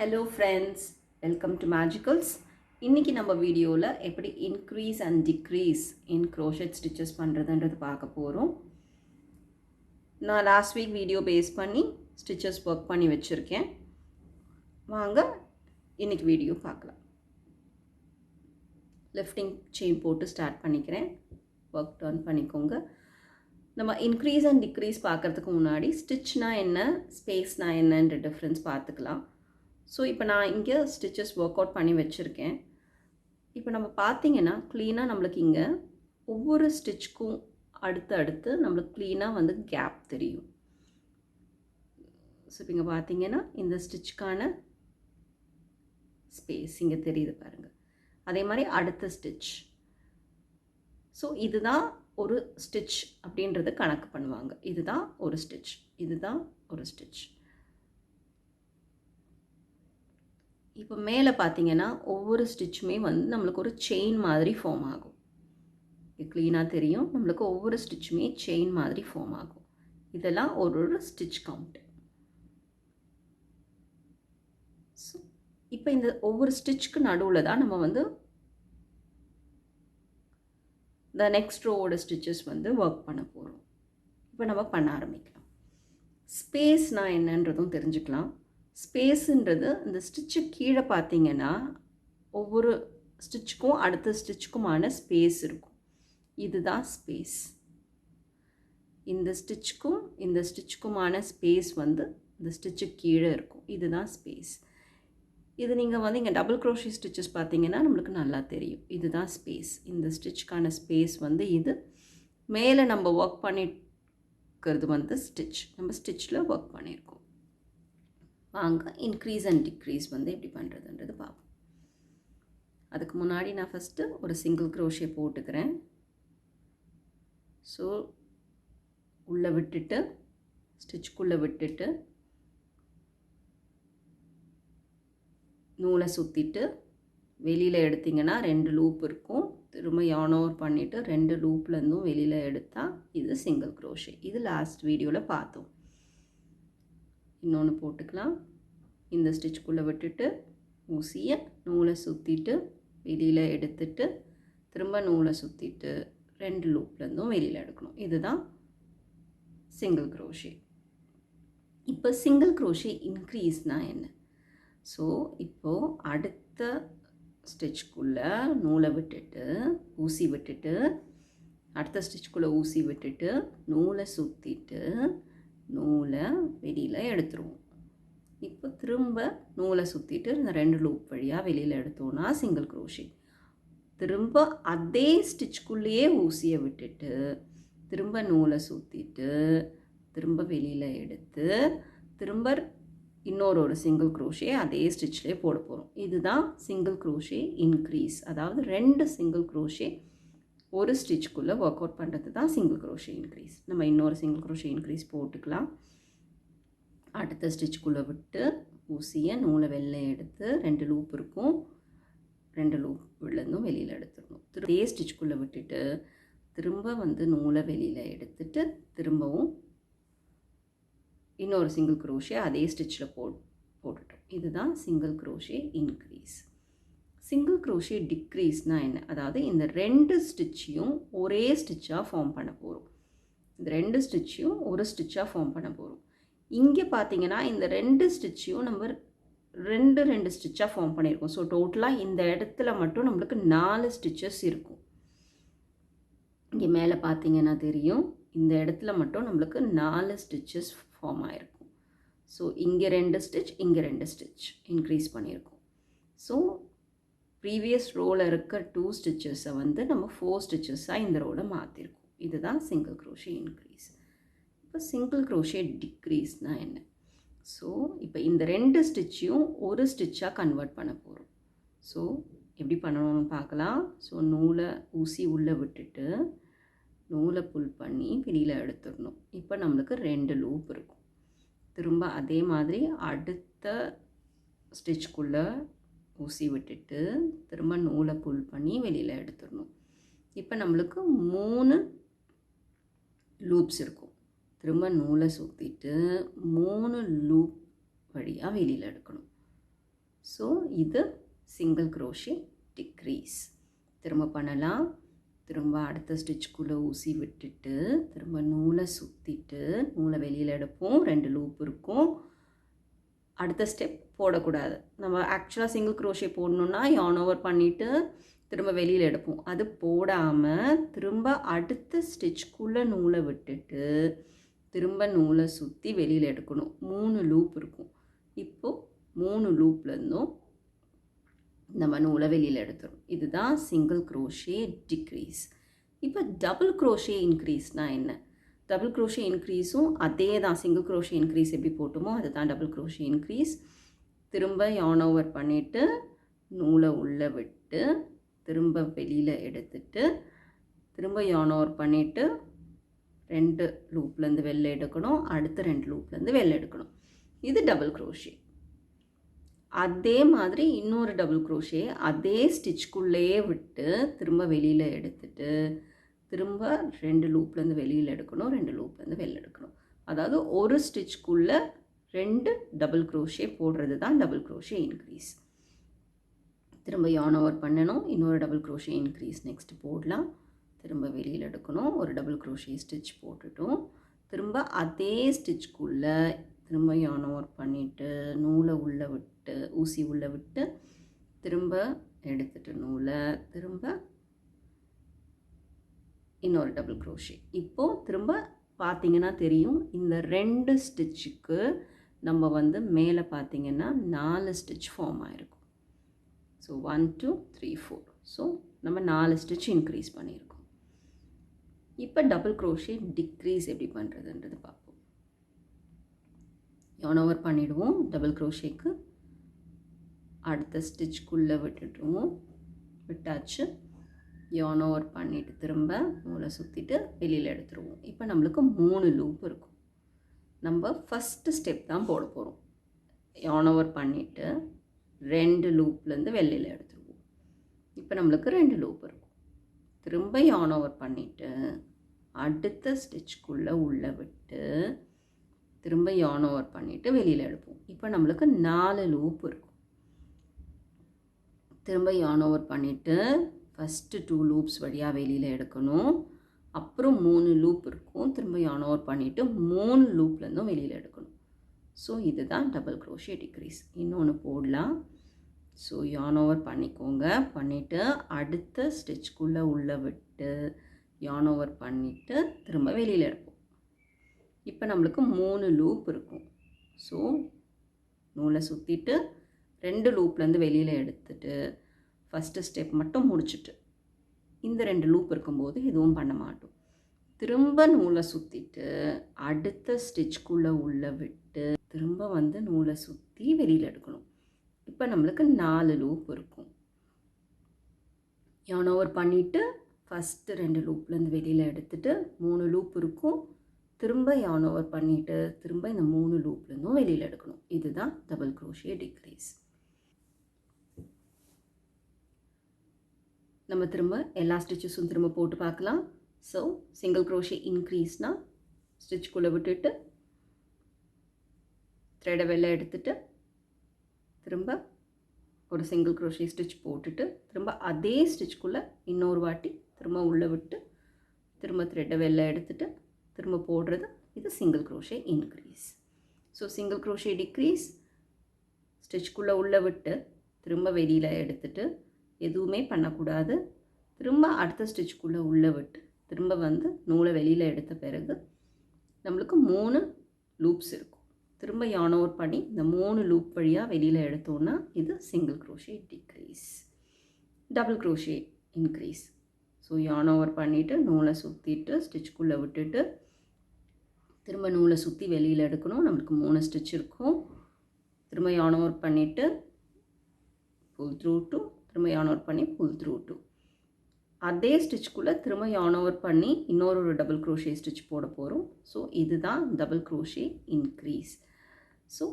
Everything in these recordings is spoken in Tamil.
Hello friends, welcome to Magicals. இன்னைக்கு நம்ம வீடியோல எப்படி increase and decrease in crochet stitches பண்றதுன்றது பார்க்க போறோம். நான் last week வீடியோ பேஸ் பண்ணி stitches work பண்ணி வச்சிருக்கேன். வாங்க இன்னைக்கு வீடியோ பார்க்கலாம். Lifting chain போட்டு ஸ்டார்ட் பண்ணிக்கிறேன். work turn பண்ணிக்கோங்க. நம்ம increase and decrease பார்க்கிறதுக்கு முன்னாடி stitchனா என்ன, spaceனா என்னன்ற டிஃபரன்ஸ் பார்த்துக்கலாம். ஸோ இப்போ நான் இங்கே ஸ்டிச்சஸ் ஒர்க் அவுட் பண்ணி வச்சுருக்கேன். இப்போ நம்ம பார்த்தீங்கன்னா க்ளீனாக நம்மளுக்கு இங்கே ஒவ்வொரு ஸ்டிச்சுக்கும் அடுத்து நம்மளுக்கு க்ளீனாக வந்து கேப் தெரியும். ஸோ இப்போ இங்கே பார்த்தீங்கன்னா இந்த ஸ்டிச்சுக்கான ஸ்பேஸ் இங்கே தெரியுது பாருங்கள். அதே மாதிரி அடுத்த ஸ்டிச். ஸோ இதுதான் ஒரு ஸ்டிச் அப்படின்றது கணக்கு பண்ணுவாங்க. இதுதான் ஒரு ஸ்டிச், இதுதான் ஒரு ஸ்டிச். இப்போ மேலே பார்த்தீங்கன்னா ஒவ்வொரு ஸ்டிச்சுமே வந்து நம்மளுக்கு ஒரு செயின் மாதிரி ஃபார்ம் ஆகும். இது க்ளீனாக தெரியும். நம்மளுக்கு ஒவ்வொரு ஸ்டிச்சுமே செயின் மாதிரி ஃபார்ம் ஆகும். இதெல்லாம் ஒரு ஸ்டிச் கவுண்ட். ஸோ இப்போ இந்த ஒவ்வொரு ஸ்டிச்சுக்கு நடுவில் தான் நம்ம வந்து இந்த நெக்ஸ்ட் ரோவோட ஸ்டிச்சஸ் வந்து ஒர்க் பண்ண போகிறோம். இப்போ நம்ம பண்ண ஆரம்பிக்கலாம். ஸ்பேஸ்னால் என்னன்றதும் தெரிஞ்சுக்கலாம். ஸ்பேஸுன்றது இந்த ஸ்டிச்சு கீழே பார்த்தீங்கன்னா ஒவ்வொரு ஸ்டிச்சுக்கும் அடுத்த ஸ்டிச்சுக்குமான ஸ்பேஸ் இருக்கும். இதுதான் ஸ்பேஸ். இந்த ஸ்டிச்சுக்குமான ஸ்பேஸ் வந்து இந்த ஸ்டிச்சு கீழே இருக்கும். இதுதான் ஸ்பேஸ். இது நீங்கள் வந்து இங்கே டபுள் க்ரோஷே ஸ்டிச்சஸ் பார்த்தீங்கன்னா நம்மளுக்கு நல்லா தெரியும். இதுதான் ஸ்பேஸ். இந்த ஸ்டிச்சுக்கான ஸ்பேஸ் வந்து இது. மேலே நம்ம ஒர்க் பண்ணிக்கிறது வந்து ஸ்டிச். நம்ம ஸ்டிச்சில் ஒர்க் பண்ணியிருக்கோம். வாங்க இன்க்ரீஸ் அண்ட் டிக்ரீஸ் வந்து எப்படி பண்ணுறதுன்றது பார்ப்போம். அதுக்கு முன்னாடி நான் ஃபஸ்ட்டு ஒரு சிங்கிள் க்ரோஷே போட்டுக்கிறேன். ஸோ உள்ளே விட்டுட்டு ஸ்டிச்சுக்குள்ளே விட்டுட்டு நூலை சுற்றிட்டு வெளியில் எடுத்திங்கன்னா 2 லூப் இருக்கும். திரும்ப yarn over பண்ணிவிட்டு 2 லூப்லேருந்தும் வெளியில் எடுத்தால் இது சிங்கிள் க்ரோஷே. இது லாஸ்ட் வீடியோவில் பார்த்தோம். இன்னொன்று போட்டுக்கலாம். இந்த ஸ்டிச்சுக்குள்ளே விட்டுட்டு ஊசியை நூலை சுற்றிட்டு வெளியில் எடுத்துட்டு திரும்ப நூலை சுற்றிட்டு 2 லூப்லேருந்தும் வெளியில் எடுக்கணும். இதுதான் சிங்கிள் க்ரோஷே. இப்போ சிங்கிள் க்ரோஷே இன்க்ரீஸ்னால் என்ன? ஸோ இப்போது அடுத்த ஸ்டிச்சுக்குள்ளே நூலை விட்டுட்டு ஊசி விட்டுட்டு அடுத்த ஸ்டிச்சுக்குள்ளே ஊசி விட்டுட்டு நூலை சுற்றிட்டு நூலை வெளியில் எடுத்துருவோம். இப்போ திரும்ப நூலை சுற்றிட்டு இந்த 2 லூப் வழியாக வெளியில் எடுத்தோன்னா சிங்கிள் க்ரோஷே. திரும்ப அதே ஸ்டிச்சுக்குள்ளேயே ஊசியை விட்டுட்டு திரும்ப நூலை சுற்றிட்டு திரும்ப வெளியில் எடுத்து திரும்ப இன்னொரு சிங்கிள் க்ரோஷே அதே ஸ்டிச்லேயே போட போகிறோம். இதுதான் சிங்கிள் க்ரோஷே இன்க்ரீஸ். அதாவது 2 சிங்கிள் க்ரோஷே ஒரு ஸ்டிச்சுக்குள்ளே ஒர்க் அவுட் பண்ணுறது தான் சிங்கிள் க்ரோஷே இன்க்ரீஸ். நம்ம இன்னொரு சிங்கிள் க்ரோஷே இன்க்ரீஸ் போட்டுக்கலாம். அடுத்த ஸ்டிச்சுக்குள்ளே விட்டு ஊசியை நூலை வெளில எடுத்து 2 லூப் இருக்கும். 2 லூப் உள்ளேருந்தும் வெளியில் எடுத்துடணும். அதே ஸ்டிச்சுக்குள்ளே விட்டுட்டு திரும்ப வந்து நூலை வெளியில் எடுத்துட்டு திரும்பவும் இன்னொரு சிங்கிள் க்ரோஷே அதே ஸ்டிச்சில் போட்டுட்டோம். இதுதான் single crochet increase. Single crochet டிக்ரீஸ்னால் என்ன? அதாவது இந்த 2 ஸ்டிச்சையும் ஒரே ஸ்டிச்சாக ஃபார்ம் பண்ண போகிறோம். இந்த 2 ஸ்டிச்சையும் ஒரு ஸ்டிச்சாக ஃபார்ம் பண்ண போகிறோம். இங்கே பார்த்தீங்கன்னா இந்த 2 ஸ்டிச்சையும் நம்ம 2 ஸ்டிச்சாக ஃபார்ம் பண்ணியிருக்கோம். ஸோ டோட்டலாக இந்த இடத்துல மட்டும் நம்மளுக்கு 4 ஸ்டிச்சஸ் இருக்கும். இங்கே மேலே பார்த்தீங்கன்னா தெரியும், இந்த இடத்துல மட்டும் நம்மளுக்கு 4 ஸ்டிச்சஸ் ஃபார்ம் ஆகிருக்கும். ஸோ இங்கே 2 ஸ்டிச் இங்கே 2 ஸ்டிச் இன்க்ரீஸ் பண்ணியிருக்கோம். ஸோ ப்ரீவியஸ் ரோவில் இருக்க 2 ஸ்டிச்சஸை வந்து நம்ம 4 ஸ்டிச்சஸாக இந்த ரோவில் மாற்றிருக்கோம். இதுதான் சிங்கிள் க்ரோஷே இன்க்ரீஸ். இப்போ சிங்கிள் க்ரோஷே டிக்ரீஸ்னால் என்ன? ஸோ இப்போ இந்த 2 ஸ்டிச்சையும் ஒரு ஸ்டிச்சாக கன்வெர்ட் பண்ண போகிறோம். ஸோ எப்படி பண்ணணும்னு பார்க்கலாம். ஸோ நூலை ஊசி உள்ளே விட்டுட்டு நூலை புல் பண்ணி வெளியில் எடுத்துடணும். இப்போ நம்மளுக்கு 2 லூப் இருக்கும். திரும்ப அதே மாதிரி அடுத்த ஸ்டிச்சுக்குள்ளே ஊசி விட்டுட்டு திரும்ப நூலை புல் பண்ணி வெளியில் எடுத்துடணும். இப்போ நம்மளுக்கு 3 லூப்ஸ் இருக்கும். திரும்ப நூலை சுற்றிட்டு 3 லூப் வழியாக வெளியில் எடுக்கணும். ஸோ இது சிங்கிள் க்ரோஷே டிக்ரீஸ். திரும்ப பண்ணலாம். திரும்ப அடுத்த ஸ்டிச்சுக்குள்ளே ஊசி விட்டுட்டு திரும்ப நூலை சுற்றிட்டு நூலை வெளியில் எடுப்போம். 2 லூப் இருக்கும். அடுத்த ஸ்டெப் போடக்கூடாது. நம்ம ஆக்சுவலாக சிங்கிள் க்ரோஷே போடணுன்னா yarn over பண்ணிவிட்டு திரும்ப வெளியில் எடுப்போம். அது போடாமல் திரும்ப அடுத்த ஸ்டிச்சுக்குள்ளே நூலை விட்டுட்டு திரும்ப நூலை சுற்றி வெளியில் எடுக்கணும். 3 லூப் இருக்கும். இப்போது 3 லூப்லேருந்தும் நம்ம நூலை வெளியில் எடுத்துரும். இதுதான் சிங்கிள் க்ரோஷே டிக்ரீஸ். இப்போ டபுள் க்ரோஷே இன்க்ரீஸ்னால் என்ன? டபுள் க்ரோஷே இன்க்ரீஸும் அதே தான். சிங்கிள் க்ரோஷே இன்க்ரீஸ் எப்படி போட்டோமோ அதுதான் டபுள் க்ரோஷே இன்க்ரீஸ். திரும்ப yarn over பண்ணிவிட்டு நூலை உள்ளே விட்டு திரும்ப வெளியில் எடுத்துட்டு திரும்ப yarn over பண்ணிவிட்டு 2 லூப்லேருந்து வெளில எடுக்கணும். அடுத்த 2 லூப்லேருந்து வெளில எடுக்கணும். இது டபுள் க்ரோஷே. அதே மாதிரி இன்னொரு டபுள் க்ரோஷே அதே ஸ்டிச்சுக்குள்ளேயே விட்டு திரும்ப வெளியில் எடுத்துட்டு திரும்ப 2 லூப்லேருந்து வெளியில் எடுக்கணும். 2 லூப்லேருந்து வெளில எடுக்கணும். அதாவது ஒரு ஸ்டிச்சுக்குள்ளே 2 டபுள் க்ரோஷே போடுறது தான் டபுள் க்ரோஷே இன்க்ரீஸ். திரும்ப yarn over பண்ணணும். இன்னொரு டபுள் க்ரோஷே இன்க்ரீஸ் நெக்ஸ்ட் போடலாம். திரும்ப வெளியில் எடுக்கணும். ஒரு டபுள் க்ரோஷே ஸ்டிச் போட்டுட்டோம். திரும்ப அதே ஸ்டிச்சுக்குள்ளே திரும்ப yarn over பண்ணிவிட்டு நூலை உள்ளே விட்டு ஊசி உள்ளே விட்டு திரும்ப எடுத்துட்டு நூலை திரும்ப இன்னொரு டபுள் க்ரோஷே. இப்போது திரும்ப பார்த்திங்கன்னா தெரியும், இந்த 2 ஸ்டிச்சுக்கு நம்ம வந்து மேலே பார்த்திங்கன்னா 4 ஸ்டிச் ஃபார்ம் ஆகிருக்கும். ஸோ 1 2 3 4. ஸோ நம்ம 4 ஸ்டிச் இன்க்ரீஸ் பண்ணியிருக்கோம். இப்போ டபுள் க்ரோஷே டிக்ரீஸ் எப்படி பண்ணுறதுன்றது பார்ப்போம். yarn over பண்ணிவிடுவோம். டபுள் க்ரோஷேக்கு அடுத்த ஸ்டிச்சுக்குள்ளே விட்டுடுவோம். விட்டாச்சு. yarn over பண்ணிவிட்டு திரும்ப நூலை சுற்றிட்டு வெளியில் எடுத்துருவோம். இப்போ நம்மளுக்கு 3 லூப் இருக்கும். நம்ம ஃபஸ்ட்டு ஸ்டெப் தான் போட போகிறோம். yarn over பண்ணிவிட்டு 2 லூப்லேருந்து வெளியில் எடுத்துருவோம். இப்போ நம்மளுக்கு 2 லூப் இருக்கும். திரும்ப yarn over பண்ணிவிட்டு அடுத்த ஸ்டிச்சுக்குள்ளே உள்ளே விட்டு திரும்ப yarn over பண்ணிவிட்டு வெளியில் எடுப்போம். இப்போ நம்மளுக்கு 4 லூப் இருக்கும். திரும்ப yarn over பண்ணிவிட்டு ஃபஸ்ட்டு 2 லூப்ஸ் வழியாக வெளியில் எடுக்கணும். அப்புறம் 3 லூப் இருக்கும். திரும்ப yarn over பண்ணிவிட்டு 3 லூப்லேருந்தும் வெளியில் எடுக்கணும். ஸோ இதுதான் டபுள் க்ரோஷே டிக்ரீஸ். இன்னொன்று போடலாம். ஸோ yarn over பண்ணிக்கோங்க. பண்ணிவிட்டு அடுத்த ஸ்டிச்சுக்குள்ளே உள்ளே விட்டு yarn over பண்ணிவிட்டு திரும்ப வெளியில் எடுப்போம். இப்போ நம்மளுக்கு 3 லூப் இருக்கும். ஸோ நூலை சுற்றிட்டு 2 லூப்லேருந்து வெளியில் எடுத்துட்டு ஃபஸ்ட்டு ஸ்டெப் மட்டும் முடிச்சுட்டு இந்த 2 லூப் இருக்கும்போது எதுவும் பண்ண மாட்டோம். திரும்ப நூலை சுற்றிட்டு அடுத்த ஸ்டிச்சுக்குள்ளே உள்ளே விட்டு திரும்ப வந்து நூலை சுற்றி வெளியில் எடுக்கணும். இப்போ நம்மளுக்கு 4 லூப் இருக்கும். yarn over பண்ணிவிட்டு ஃபஸ்ட்டு 2 லூப்லேருந்து வெளியில் எடுத்துட்டு 3 லூப் இருக்கும். திரும்ப yarn over பண்ணிவிட்டு திரும்ப இந்த 3 லூப்லேருந்தும் வெளியில் எடுக்கணும். இதுதான் டபுள் க்ரோஷே டிக்ரீஸ். நம்ம திரும்ப எல்லா ஸ்டிச்சஸும் திரும்ப போட்டு பார்க்கலாம். ஸோ சிங்கிள் க்ரோஷே இன்க்ரீஸ்னால் ஸ்டிச்சுக்குள்ளே விட்டுட்டு த்ரெடை வெளில எடுத்துட்டு திரும்ப ஒரு சிங்கிள் க்ரோஷே ஸ்டிச் போட்டுட்டு திரும்ப அதே ஸ்டிச்சுக்குள்ளே இன்னொரு வாட்டி திரும்ப உள்ளே விட்டு திரும்ப த்ரெட்டை வெளில எடுத்துட்டு திரும்ப போடுறது இது single crochet increase. So single crochet decrease ஸ்டிச்சுக்குள்ளே உள்ளே விட்டு திரும்ப வெளியில் எடுத்துட்டு எதுவுமே பண்ணக்கூடாது. திரும்ப அடுத்த ஸ்டிச்சுக்குள்ளே உள்ளே விட்டு திரும்ப வந்து நூலை வெளியில் எடுத்த பிறகு நம்மளுக்கு 3 லூப்ஸ் இருக்கும். திரும்ப yarn over பண்ணி இந்த 3 லூப் வழியாக வெளியில் எடுத்தோன்னா இது single crochet decrease. Double crochet increase. So yarn over பண்ணிவிட்டு நூலை சுற்றிட்டு ஸ்டிச்சுக்குள்ளே விட்டுட்டு திரும்ப நூலை சுற்றி வெளியில் எடுக்கணும். நம்மளுக்கு 3 ஸ்டிச் இருக்கும். திரும்ப yarn over பண்ணிவிட்டு புல் த்ரூ டு திரும்ப yarn over பண்ணி புல் த்ரூ டு அதே ஸ்டிச்சுக்குள்ளே திரும்ப yarn over பண்ணி இன்னொரு டபுள் க்ரோஷே ஸ்டிச் போட போகிறோம். ஸோ இதுதான் டபுள் க்ரோஷே இன்க்ரீஸ். ஸோ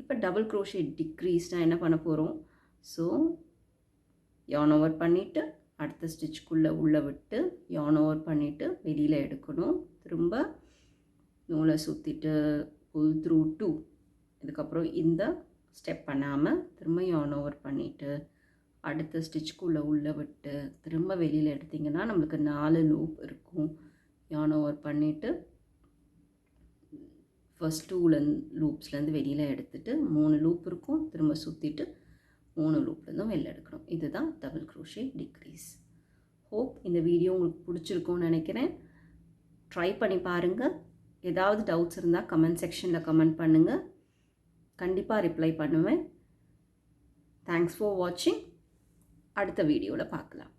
இப்போ டபுள் க்ரோஷே டிக்ரீஸ்னால் என்ன பண்ண போகிறோம்? ஸோ yarn over பண்ணிவிட்டு அடுத்த ஸ்டிச்சுக்குள்ளே உள்ளே விட்டு yarn over பண்ணிவிட்டு வெளியில் எடுக்கணும். திரும்ப நூலை சுற்றிட்டு புல் த்ரூ 2 இதுக்கப்புறம் இந்த ஸ்டெப் பண்ணாமல் திரும்ப yarn over பண்ணிவிட்டு அடுத்த ஸ்டிச்சுக்குள்ளே உள்ளே விட்டு திரும்ப வெளியில் எடுத்திங்கன்னா நம்மளுக்கு 4 லூப் இருக்கும். yarn over பண்ணிவிட்டு ஃபர்ஸ்ட் 2 லூப்ஸ்லேருந்து வெளியில் எடுத்துகிட்டு 3 லூப் இருக்கும். திரும்ப சுற்றிட்டு 3 லூப்லேருந்தும் வெளில எடுக்கணும். இதுதான் டபுள் crochet டிக்ரீஸ். ஹோப் இந்த வீடியோ உங்களுக்கு பிடிச்சிருக்கும்னு நினைக்கிறேன். ட்ரை பண்ணி பாருங்கள். ஏதாவது டவுட்ஸ் இருந்தால் கமெண்ட் செக்ஷனில் கமெண்ட் பண்ணுங்கள். கண்டிப்பாக ரிப்ளை பண்ணுவேன். தேங்க்ஸ் ஃபார் வாட்சிங். அடுத்த வீடியோவில் பார்க்கலாம்.